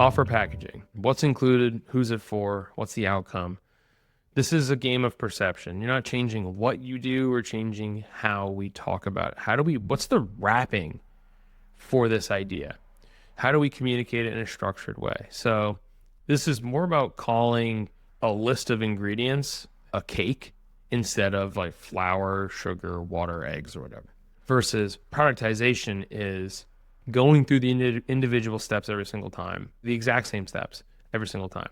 Offer packaging. What's included? Who's it for? What's the outcome? This is a game of perception. You're not changing what you do or changing how we talk about it. What's the wrapping for this idea? How do we communicate it in a structured way? So this is more about calling a list of ingredients a cake instead of like flour, sugar, water, eggs, or whatever. Versus productization is going through the individual steps every single time, the exact same steps every single time.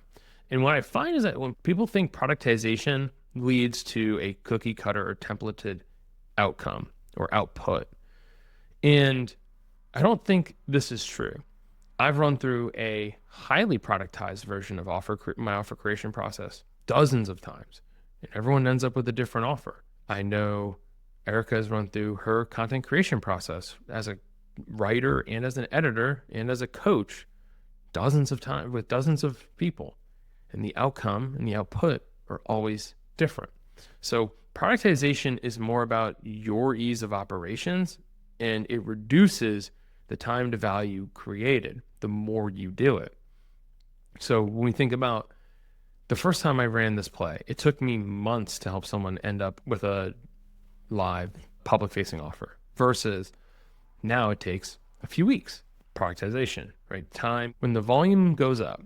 And what I find is that when people think productization leads to a cookie cutter or templated outcome or output, and I don't think this is true. I've run through a highly productized version of my offer creation process dozens of times, and everyone ends up with a different offer. I know Erica has run through her content creation process as a writer and as an editor and as a coach dozens of times with dozens of people, and the outcome and the output are always different. So productization is more about your ease of operations, and it reduces the time to value created the more you do it. So when we think about the first time I ran this play, it took me months to help someone end up with a live public facing offer versus now it takes a few weeks. Productization, right? Time. When the volume goes up,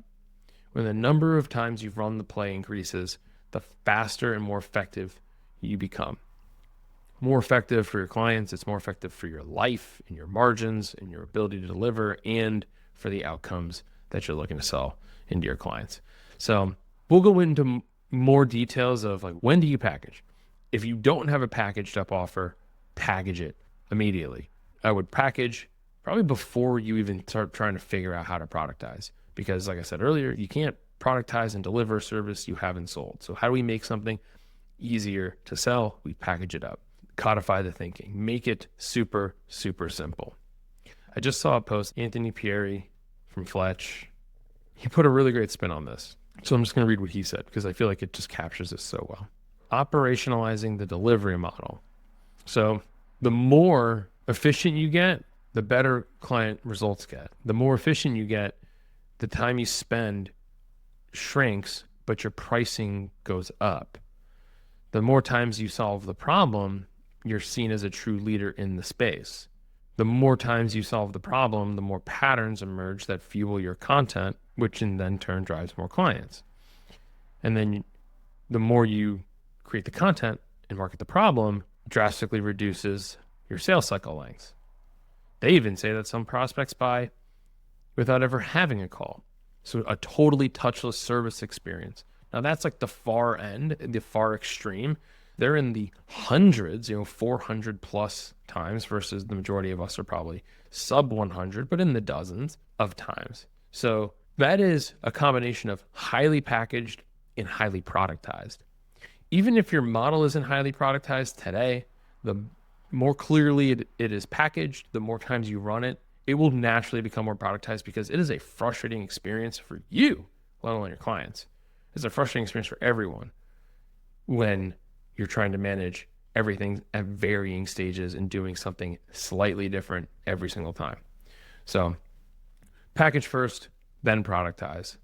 when the number of times you've run the play increases, the faster and more effective you become. More effective for your clients, it's more effective for your life and your margins and your ability to deliver and for the outcomes that you're looking to sell into your clients. So we'll go into more details of like, when do you package? If you don't have a packaged up offer, package it immediately. I would package probably before you even start trying to figure out how to productize. Because like I said earlier, you can't productize and deliver a service you haven't sold. So how do we make something easier to sell? We package it up, codify the thinking, make it super, super simple. I just saw a post, Anthony Pieri from Fletch. He put a really great spin on this. So I'm just going to read what he said because I feel like it just captures this so well. Operationalizing the delivery model. So the more efficient you get, the better client results get. The more efficient you get, the time you spend shrinks, but your pricing goes up. The more times you solve the problem, you're seen as a true leader in the space. The more times you solve the problem, the more patterns emerge that fuel your content, which in then turn drives more clients. And then the more you create the content and market the problem, drastically reduces your sales cycle lengths. They even say that some prospects buy without ever having a call. So a totally touchless service experience. Now that's like the far end, the far extreme. They're in the hundreds, 400 plus times versus the majority of us are probably sub 100, but in the dozens of times. So that is a combination of highly packaged and highly productized. Even if your model isn't highly productized today, the more clearly it is packaged, the more times you run it, it will naturally become more productized because it is a frustrating experience for you, let alone your clients. It's a frustrating experience for everyone when you're trying to manage everything at varying stages and doing something slightly different every single time. So package first, then productize.